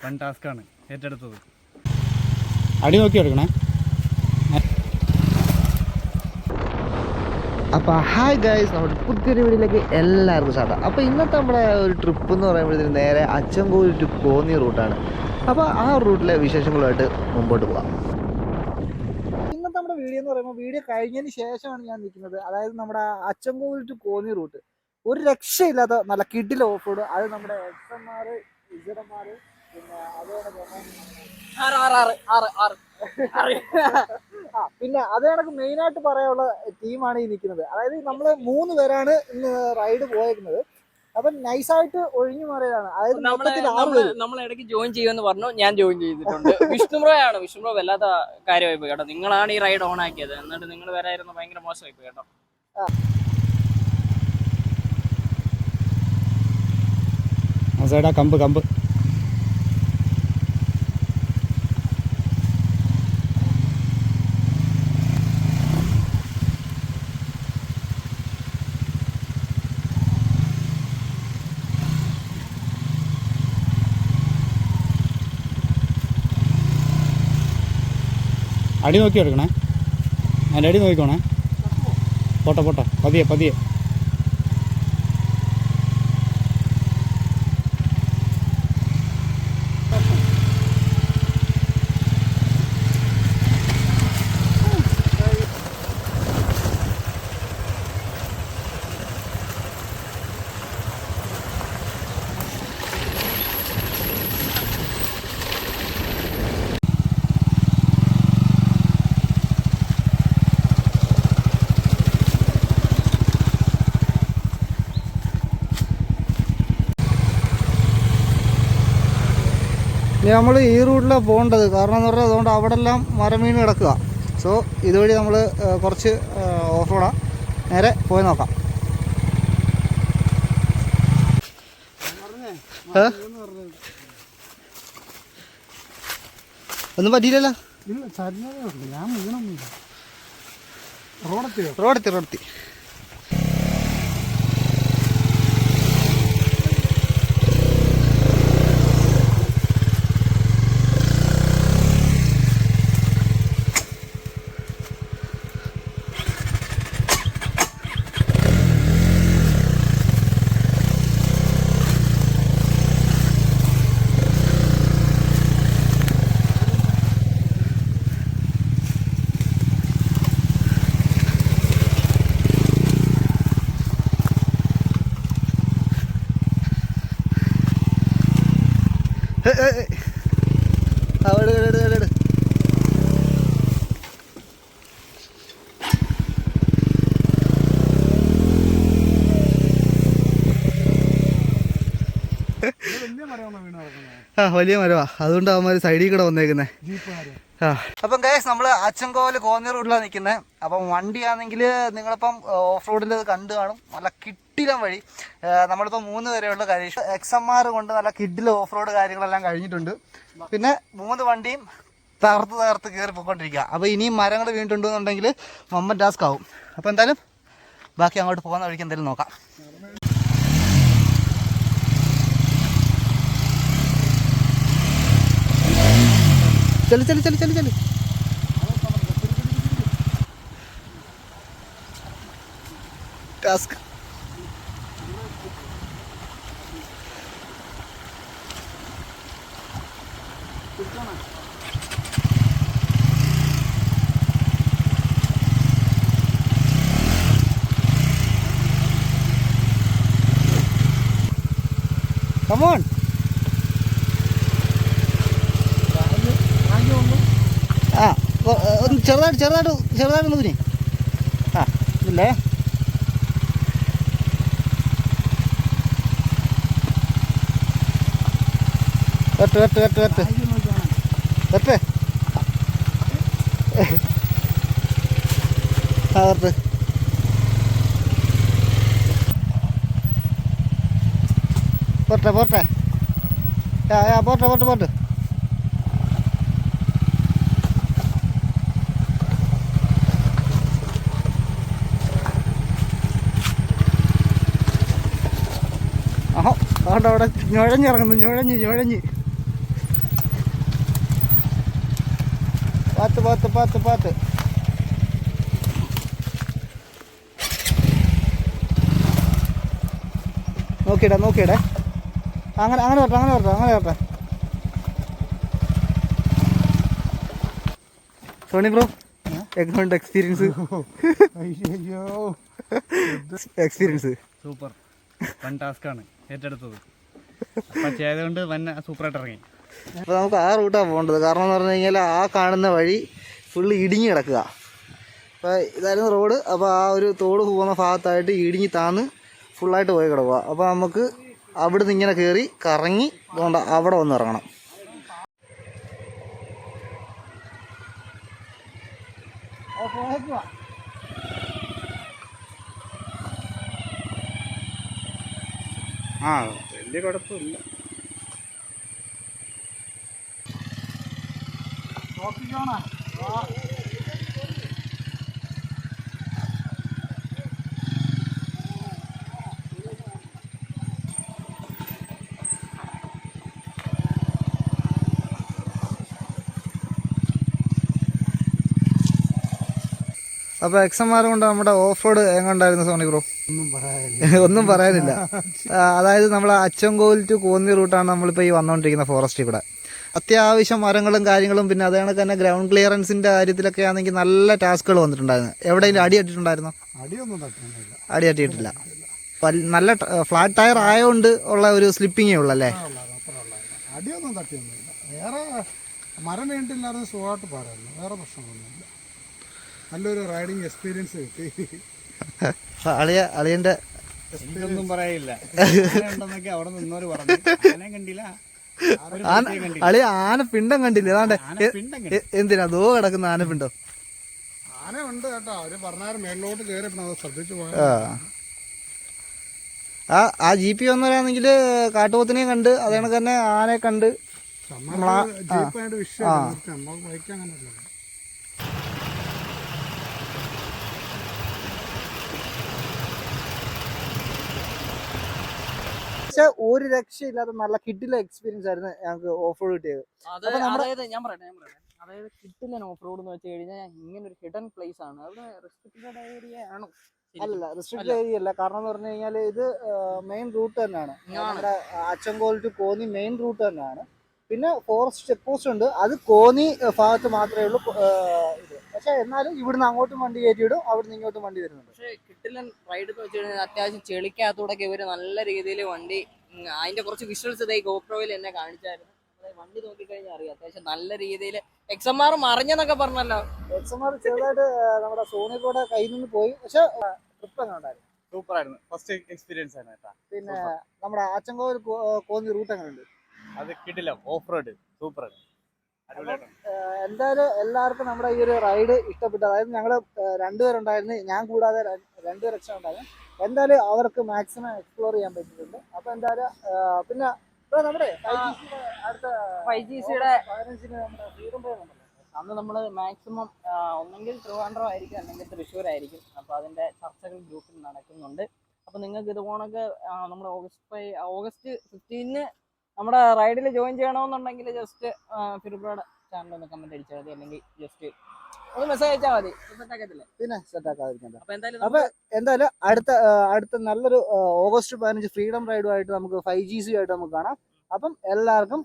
One ടാസ്ക്കാണ് ഏറ്റെടുത്തത്. അടി നോക്കി എടുക്കണേ. അപ്പോൾ ഹായ് ഗൈസ്, നമ്മുടെ പുതിയൊരു വീഡിയോയിലേക്ക് എല്ലാവർക്കും സ്വാഗതം. അപ്പോൾ ഇന്നത്തെ നമ്മുടെ ഒരു ട്രിപ്പ് എന്ന് പറയുമ്പോഴത്തേന് നേരെ അച്ചൻകോവിൽ ടു കോന്നി റൂട്ടാണ്. അപ്പോൾ ആ റൂട്ടിലെ വിശേഷങ്ങളുമായിട്ട് മുമ്പോട്ട് പോകാം. ഇന്നത്തെ നമ്മുടെ വീഡിയോ എന്ന് പറയുമ്പോൾ വീഡിയോ കഴിഞ്ഞതിന് ശേഷമാണ് ഞാൻ നിൽക്കുന്നത്. അതായത് നമ്മുടെ അച്ചൻകോവിൽ ടു കോന്നി റൂട്ട് ഒരു രക്ഷയില്ലാത്ത നല്ല കിഡിൽ ഓഫ് റോഡ്. അത് നമ്മുടെ XMR, ZMR, പിന്നെ അതോടെ പിന്നെ അത് കണക്ക് മെയിനായിട്ട് പറയാനുള്ള ടീമാണ് ഈ നിൽക്കുന്നത്. അതായത് നമ്മൾ 3 പേരാണ് ഇന്ന് റൈഡ് പോയേക്കുന്നത്. അപ്പം നൈസായിട്ട് ഒഴിഞ്ഞു മാറിയതാണ്. അതായത് നമ്മൾ ഇടയ്ക്ക് ജോയിൻ ചെയ്യുമെന്ന് പറഞ്ഞു, ഞാൻ ജോയിൻ ചെയ്തിട്ടുണ്ട്. വിഷ്ണുബ്രോയാണ്. വിഷ്ണുബ്രോ വല്ലാത്ത കാര്യമായി പോയി കേട്ടോ. നിങ്ങളാണ് ഈ റൈഡ് ഓൺ ആക്കിയത്, എന്നിട്ട് നിങ്ങൾ വരായിരുന്നു ഭയങ്കര മോശമായി പോയി കേട്ടോ. സൈഡാ കമ്പ് കമ്പ് അടി നോക്കി എടുക്കണേ. അതിൻ്റെ അടി നോക്കിക്കോണേ. പോട്ടെ പോട്ടെ, പതിയെ പതിയെ. നമ്മൾ ഈ റൂട്ടിലാണ് പോകേണ്ടത്. കാരണം എന്ന് പറഞ്ഞാൽ അതുകൊണ്ട് അവിടെ എല്ലാം മരം വീണ് കിടക്കുക. സോ ഇതുവഴി നമ്മൾ കുറച്ച് ഓഫ് റോഡാണ്. നേരെ പോയി നോക്കാം. ഒന്നും പറ്റിയില്ലല്ലോ. റോഡെത്തി. വലിയ മരവാ, അതുകൊണ്ട് അവന്മാർ സൈഡിൽ കൂടെ വന്നേക്കുന്നേ. അപ്പം ഗൈസ്, നമ്മൾ അച്ചൻകോവിൽ കോന്നി റോഡിലാണ് നിൽക്കുന്നത്. അപ്പം വണ്ടിയാണെങ്കിൽ നിങ്ങളിപ്പം ഓഫ് റോഡിൻ്റെ കണ്ടു കാണും. നല്ല കിട്ടിലം വഴി. നമ്മളിപ്പോൾ 3 പേരെയുള്ള കാര്യം XMR കൊണ്ട് നല്ല കിഡിൽ ഓഫ് റോഡ് കാര്യങ്ങളെല്ലാം കഴിഞ്ഞിട്ടുണ്ട്. പിന്നെ 3 വണ്ടിയും തകർത്ത് കയറി പോയിക്കൊണ്ടിരിക്കുക. അപ്പോൾ ഇനിയും മരങ്ങൾ വീണിട്ടുണ്ടെന്നുണ്ടെങ്കിൽ മൊമ്മൻ ടാസ്ക് ആവും. അപ്പോൾ എന്തായാലും ബാക്കി അങ്ങോട്ട് പോകുന്ന വഴിക്ക് എന്തായാലും നോക്കാം. ചെല്ലു ടാസ്ക്. Come on. ഒന്ന് ചെറുതായിട്ടൊന്ന് കുഞ്ഞി. ഇല്ലേ വെട്ട് വെട്ട് പോട്ടെ. പോട്ടെ. അവിടെ ഞുഴഞ്ഞിറങ്ങുന്നു. പാത്ത് നോക്കിയിടേ അങ്ങനെ വരട്ടെ സോണി ബ്രോ എങ്ങനെയുണ്ട് എക്സ്പീരിയൻസ്? സൂപ്പർ വൺ ടാസ്ക് ആണ് ഏറ്റെടുത്തത്. അപ്പാച്ചി ആയതുകൊണ്ട് വൻ സൂപ്പറായിട്ട് ഇറങ്ങി. അപ്പോൾ നമുക്ക് ആ റൂട്ടാണ് പോകേണ്ടത്. കാരണം എന്ന് പറഞ്ഞു കഴിഞ്ഞാൽ ആ കാണുന്ന വഴി ഫുള്ള് ഇടിഞ്ഞ് കിടക്കുക. അപ്പോൾ ഇതായിരുന്നു റോഡ്. അപ്പോൾ ആ ഒരു തോട് പോകുന്ന ഭാഗത്തായിട്ട് ഇടിഞ്ഞ് താന്ന് ഫുള്ളായിട്ട് പോയി കിടക്കുക. അപ്പോൾ നമുക്ക് അവിടുന്ന് ഇങ്ങനെ കയറി കറങ്ങി അതുകൊണ്ട് അവിടെ വന്ന് ഇറങ്ങണം. ആ വലിയ കുഴപ്പമില്ല. അപ്പോൾ XMR കൊണ്ട് നമ്മുടെ ഓഫ് റോഡ് എങ്ങോട്ടായിരുന്നു സോണി ബ്രോ? ഒന്നും പറയാനില്ല. അതായത് നമ്മൾ അച്ചൻകോവിൽ ടു കോന്നി റൂട്ടാണ് നമ്മളിപ്പോൾ ഈ വന്നുകൊണ്ടിരിക്കുന്ന ഫോറസ്റ്റിൽ കൂടെ. അത്യാവശ്യം മരങ്ങളും കാര്യങ്ങളും പിന്നെ അതേ കണക്ക് തന്നെ ഗ്രൗണ്ട് ക്ലിയറൻസിൻ്റെ കാര്യത്തിലൊക്കെ ആണെങ്കിൽ നല്ല ടാസ്കുകൾ വന്നിട്ടുണ്ടായിരുന്നു. എവിടെയെങ്കിലും അടി തട്ടിയിട്ടുണ്ടായിരുന്നോ? അടി തട്ടിയിട്ടില്ല. നല്ല ഫ്ലാറ്റ് ടയർ ആയതുകൊണ്ട് ഉള്ള ഒരു സ്ലിപ്പിങ്ങേ ഉള്ളല്ലേ? അടിയൊന്നും തട്ടിയൊന്നുമില്ല. വേറെ മരം വേണ്ടില്ലായിരുന്നു, സുഖമായിട്ട് പാടായിരുന്നു. വേറെ പ്രശ്നമൊന്നുമില്ല. നല്ലൊരു റൈഡിങ് എക്സ്പീരിയൻസ് കിട്ടി. അളിയൻ്റെ എനിക്കൊന്നും പറയില്ല. ഉണ്ടെന്നൊക്കെ അവിടെ നിന്നോര് പറഞ്ഞു. ആനയും കണ്ടില്ല, ആനപ്പിണ്ടം കണ്ടില്ലേ? അതാണ്ട് എന്തിനാ ദോ കിടക്കുന്ന ആനപ്പിണ്ടോ? ആന ഉണ്ട് കേട്ടോ. അവര് പറഞ്ഞാൽ മേളിലോട്ട് കയറിയപ്പോൾ അത് ശ്രദ്ധിച്ചു പോയാൽ. ആ GP വന്നവരാണെങ്കിൽ കാട്ടുപോത്തിനെയും കണ്ട് അതേ കണക്ക് തന്നെ ആനയെ കണ്ട് ജീപ്പായിട്ട് വിഷയം ബൈക്ക് അങ്ങനെയല്ല. പക്ഷെ ഒരു രക്ഷയില്ലാത്ത നല്ല കിട്ടില്ല എക്സ്പീരിയൻസ് ആയിരുന്നു ഞങ്ങൾക്ക് ഓഫ് റോഡ് കിട്ടിയത്. അതായത് ഞാൻ പറയട്ടെ അതായത് കിട്ടില്ല ഓഫ് റോഡ് എന്ന് വെച്ച് കഴിഞ്ഞാൽ ഇങ്ങനെ ഒരു ഹിഡൻ പ്ലേസ് ആണ്. അവിടെ റെസ്ട്രിക്റ്റഡ് ഏരിയ ആണോ? അല്ല, റെസ്ട്രിക്റ്റഡ് ഏരിയ അല്ല. കാരണം എന്ന് പറഞ്ഞു കഴിഞ്ഞാൽ ഇത് മെയിൻ റൂട്ട് തന്നെയാണ്. നമ്മുടെ Achankovil to Konni main route തന്നെയാണ്. പിന്നെ ഫോറസ്റ്റ് ചെക്ക് പോസ്റ്റ് ഉണ്ട്. അത് കോന്നി ഭാഗത്ത് മാത്രമേ ഉള്ളൂ ഇത്. പക്ഷെ എന്നാലും ഇവിടുന്ന് അങ്ങോട്ടും വണ്ടി കയറ്റിയിടും, അവിടുന്ന് ഇങ്ങോട്ടും വണ്ടി വരുന്നുണ്ട്. പക്ഷേ കിട്ടില്ലൻ റൈഡ് എന്ന് വെച്ച് കഴിഞ്ഞാൽ അത്യാവശ്യം ചെളിക്കകത്തൂടെയൊക്കെ ഇവര് നല്ല രീതിയിൽ വണ്ടി അതിന്റെ കുറച്ച് വിഷ്വൽസ് ഇതായി ഗോപ്രോയിൽ എന്നെ കാണിച്ചായിരുന്നു. വണ്ടി നോക്കിക്കഴിഞ്ഞാൽ അറിയാം അത്യാവശ്യം നല്ല രീതിയിൽ. XMR മറിഞ്ഞെന്നൊക്കെ പറഞ്ഞല്ലോ. XMR ചെറുതായിട്ട് നമ്മുടെ സോണിയുടെ കയ്യിൽ നിന്ന് പോയി. പക്ഷെ ട്രിപ്പ് എങ്ങനെ ഉണ്ടായിരുന്നു? സൂപ്പർ ആയിരുന്നു. ഫസ്റ്റ് എക്സ്പീരിയൻസ് ആണ് കേട്ടോ. പിന്നെ നമ്മുടെ അച്ചൻകോവിൽ കോന്നി റൂട്ട് എങ്ങനെ ഉണ്ട്? അത് കിട്ടില്ല, ഓഫ് റോഡ് സൂപ്പർ. എന്തായാലും എല്ലാവർക്കും നമ്മുടെ ഈ ഒരു റൈഡ് ഇഷ്ടപ്പെട്ടു. അതായത് ഞങ്ങൾ രണ്ടുപേരുണ്ടായിരുന്നു, ഞാൻ കൂടാതെ രണ്ടുപേർ എക്സ്ട്രാ ഉണ്ടായിരുന്നു. എന്തായാലും അവർക്ക് മാക്സിമം എക്സ്പ്ലോർ ചെയ്യാൻ പറ്റിയിട്ടുണ്ട്. അപ്പൊ എന്തായാലും പിന്നെ നമ്മുടെ അടുത്ത 5GCയുടെ 15 നമ്മുടെ ഫ്രീഡം ഡേ ഉണ്ടല്ലോ, അന്ന് നമ്മൾ മാക്സിമം ഒന്നെങ്കിൽ ട്രിവാൻഡ്രം ആയിരിക്കും അല്ലെങ്കിൽ തൃശ്ശൂർ ആയിരിക്കും. അപ്പോൾ അതിൻ്റെ ചർച്ചകൾ ഗ്രൂപ്പിൽ നടക്കുന്നുണ്ട്. അപ്പോൾ നിങ്ങൾക്ക് ഇതുപോണൊക്കെ നമ്മുടെ ഓഗസ്റ്റ് 15 നമ്മുടെ റൈഡിൽ ജോയിൻ ചെയ്യണമെന്നുണ്ടെങ്കിൽ ജസ്റ്റ് ഫിറുബ്രയുടെ ചാനൽ ഒന്ന് കമന്റ് അടിച്ചാൽ മതി, അല്ലെങ്കിൽ ജസ്റ്റ് ഒന്ന് മെസ്സേജ് അയച്ചാൽ മതി. സെറ്റാക്കത്തില്ലേ? പിന്നെ സെറ്റാക്കാതിരിക്കണ്ട. അപ്പോൾ എന്തായാലും അടുത്ത നല്ലൊരു ഓഗസ്റ്റ് 15 ഫ്രീഡം റൈഡുമായിട്ട് നമുക്ക് 5GC ആയിട്ട് നമുക്ക് കാണാം. അപ്പം എല്ലാവർക്കും